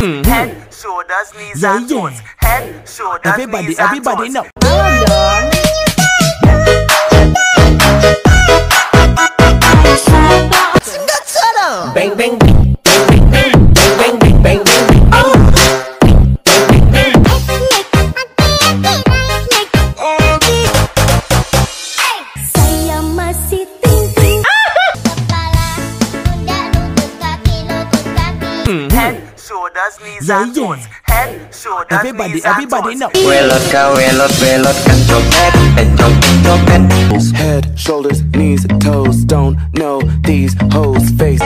Head, shoulders, knees and toes. Head, shoulders, knees and everybody toes. know. Bang bang bang bang bang bang bang bang bang. Saya masih tinggi. Kepala, pundak, lutut, kaki, lutut, kaki. Head, shoulders, knees and toes. Head, shoulders, knees and Everybody toes. know. Welot ka welot kan copet, copet. Head, shoulders, knees, toes. Don't know these hoes' face.